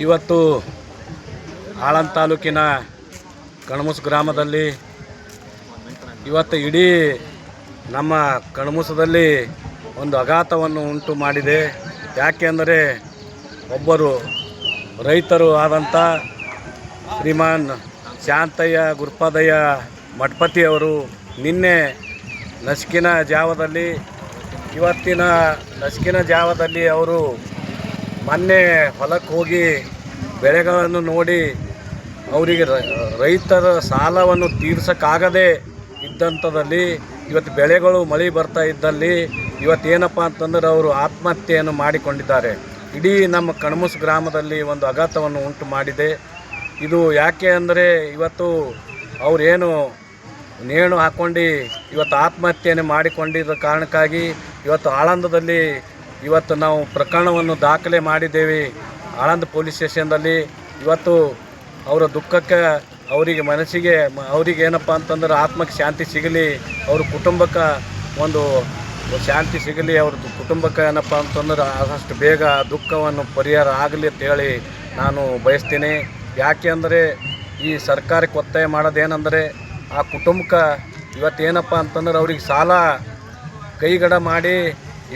ಇವತ್ತು ಆಳಂದ ತಾಲೂಕಿನ ಕಣಮುಸ ಗ್ರಾಮದಲ್ಲಿ ಇವತ್ತು ಇಡೀ ನಮ್ಮ ಕಣಮುಸದಲ್ಲಿ ಒಂದು ಆಘಾತವನ್ನು ಉಂಟು ಮಾಡಿದೆ. ಯಾಕೆಂದರೆ ಒಬ್ಬರು ರೈತರು ಆದಂಥ ಶ್ರೀಮಾನ್ ಶಾಂತಯ್ಯ ಗುರುಪಾದಯ್ಯ ಮಠಪತಿಯವರು ನಿನ್ನೆ ನಸುಕಿನ ಜಾವದಲ್ಲಿ ಅವರು ಮೊನ್ನೆ ಹೊಲಕ್ಕೆ ಹೋಗಿ ಬೆಳೆಗಳನ್ನು ನೋಡಿ ಅವರಿಗೆ ರೈತರ ಸಾಲವನ್ನು ತೀರ್ಸೋಕ್ಕಾಗದೇ ಇದ್ದಂಥದ್ದಲ್ಲಿ ಇವತ್ತು ಬೆಳೆಗಳು ಮಳೆ ಬರ್ತಾ ಇದ್ದಲ್ಲಿ ಇವತ್ತೇನಪ್ಪ ಅಂತಂದ್ರೆ ಅವರು ಆತ್ಮಹತ್ಯೆಯನ್ನು ಮಾಡಿಕೊಂಡಿದ್ದಾರೆ. ಇಡೀ ನಮ್ಮ ಕಣಮುಸ ಗ್ರಾಮದಲ್ಲಿ ಒಂದು ಆಘಾತವನ್ನು ಉಂಟು ಮಾಡಿದೆ. ಇದು ಯಾಕೆ ಅಂದರೆ ಇವತ್ತು ಅವರೇನು ನೇಣು ಹಾಕ್ಕೊಂಡು ಇವತ್ತು ಆತ್ಮಹತ್ಯೆಯನ್ನು ಮಾಡಿಕೊಂಡಿದ್ದ ಕಾರಣಕ್ಕಾಗಿ ಇವತ್ತು ಆಳಂದದಲ್ಲಿ ಇವತ್ತು ನಾವು ಪ್ರಕರಣವನ್ನು ದಾಖಲೆ ಮಾಡಿದ್ದೇವೆ. ಆಳಂದ ಪೊಲೀಸ್ ಸ್ಟೇಷನ್ದಲ್ಲಿ ಇವತ್ತು ಅವರ ದುಃಖಕ್ಕೆ ಅವರಿಗೆ ಮನಸ್ಸಿಗೆ ಅವ್ರಿಗೆ ಏನಪ್ಪ ಅಂತಂದ್ರೆ ಆತ್ಮಕ್ಕೆ ಶಾಂತಿ ಸಿಗಲಿ, ಅವ್ರ ಕುಟುಂಬಕ್ಕೆ ಒಂದು ಶಾಂತಿ ಸಿಗಲಿ, ಅವ್ರ ಕುಟುಂಬಕ್ಕೆ ಏನಪ್ಪ ಅಂತಂದ್ರೆ ಆದಷ್ಟು ಬೇಗ ದುಃಖವನ್ನು ಪರಿಹಾರ ಆಗಲಿ ಅಂತೇಳಿ ನಾನು ಬಯಸ್ತೀನಿ. ಯಾಕೆ ಅಂದರೆ ಈ ಸರ್ಕಾರಕ್ಕೆ ಒತ್ತಾಯ ಮಾಡೋದೇನೆಂದರೆ ಆ ಕುಟುಂಬಕ್ಕೆ ಇವತ್ತೇನಪ್ಪ ಅಂತಂದ್ರೆ ಅವ್ರಿಗೆ ಸಾಲ ಕೈಗಡ ಮಾಡಿ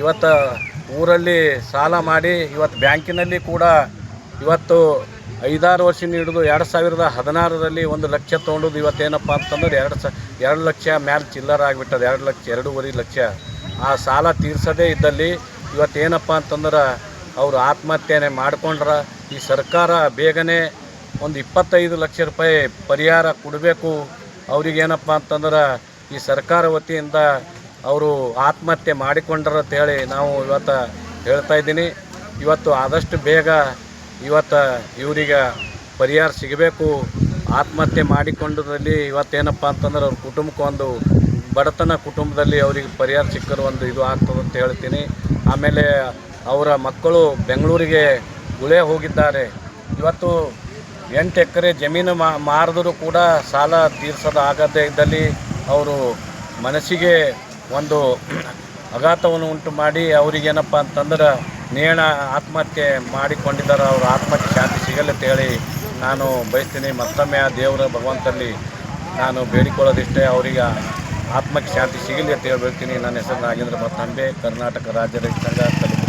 ಇವತ್ತು ಊರಲ್ಲಿ ಸಾಲ ಮಾಡಿ ಇವತ್ತು ಬ್ಯಾಂಕಿನಲ್ಲಿ ಕೂಡ ಇವತ್ತು 5-6 ವರ್ಷ ಹಿಡಿದು 2016ರಲ್ಲಿ 1 ಲಕ್ಷ ತೊಗೊಂಡು ಇವತ್ತೇನಪ್ಪ ಅಂತಂದ್ರೆ 2 ಲಕ್ಷ ಮ್ಯಾಲೆ ಚಿಲ್ಲರ್ ಆಗಿಬಿಟ್ಟದು. 2-2.5 ಲಕ್ಷ ಆ ಸಾಲ ತೀರ್ಸೋದೇ ಇದ್ದಲ್ಲಿ ಇವತ್ತೇನಪ್ಪ ಅಂತಂದ್ರೆ ಅವರು ಆತ್ಮಹತ್ಯೆನೇ ಮಾಡ್ಕೊಂಡ್ರೆ ಈ ಸರ್ಕಾರ ಬೇಗನೆ ಒಂದು 25 ಲಕ್ಷ ರೂಪಾಯಿ ಪರಿಹಾರ ಕೊಡಬೇಕು. ಅವ್ರಿಗೇನಪ್ಪ ಅಂತಂದ್ರೆ ಈ ಸರ್ಕಾರ ವತಿಯಿಂದ ಅವರು ಆತ್ಮಹತ್ಯೆ ಮಾಡಿಕೊಂಡ್ರ ಅಂತೇಳಿ ನಾವು ಇವತ್ತು ಹೇಳ್ತಾ ಇದ್ದೀನಿ. ಇವತ್ತು ಆದಷ್ಟು ಬೇಗ ಇವರಿಗೆ ಪರಿಹಾರ ಸಿಗಬೇಕು. ಆತ್ಮಹತ್ಯೆ ಮಾಡಿಕೊಂಡರಲ್ಲಿ ಇವತ್ತೇನಪ್ಪ ಅಂತಂದ್ರೆ ಅವ್ರ ಕುಟುಂಬಕ್ಕೆ ಒಂದು ಬಡತನ ಕುಟುಂಬದಲ್ಲಿ ಅವರಿಗೆ ಪರಿಹಾರ ಸಿಕ್ಕರು ಒಂದು ಇದು ಆಗ್ತದೆ ಅಂತ ಹೇಳ್ತೀನಿ. ಆಮೇಲೆ ಅವರ ಮಕ್ಕಳು ಬೆಂಗಳೂರಿಗೆ ಗುಳೆ ಹೋಗಿದ್ದಾರೆ. ಇವತ್ತು 8 ಎಕರೆ ಜಮೀನು ಮಾರಿದರೂ ಕೂಡ ಸಾಲ ತೀರ್ಸೋದಾಗದೇ ಇದ್ದಲ್ಲಿ ಅವರು ಮನಸ್ಸಿಗೆ ಒಂದು ಆಘಾತವನ್ನು ಉಂಟು ಮಾಡಿ ಅವರಿಗೇನಪ್ಪ ಅಂತಂದ್ರೆ ಆತ್ಮಹತ್ಯೆ ಮಾಡಿಕೊಂಡಿದ್ದಾರೆ. ಅವ್ರ ಆತ್ಮಹತ್ಯೆ ಶಾಂತಿ ಸಿಗಲ್ಲ ಅಂತೇಳಿ ನಾನು ಬಯಸ್ತೀನಿ. ಮತ್ತೊಮ್ಮೆ ಆ ದೇವರ ಭಗವಂತನಲ್ಲಿ ನಾನು ಬೇಡಿಕೊಳ್ಳೋದಿಷ್ಟೇ, ಅವರಿಗೆ ಆತ್ಮಕ್ಕೆ ಶಾಂತಿ ಸಿಗಲಿ ಅಂತ ಹೇಳ್ಬಿಡ್ತೀನಿ. ನನ್ನ ಹೆಸರು ನಾಗೇಂದ್ರ ಭಟ್ ಅಂಬೆ, ಕರ್ನಾಟಕ ರಾಜ್ಯ ರೈತ ಸಂಘ.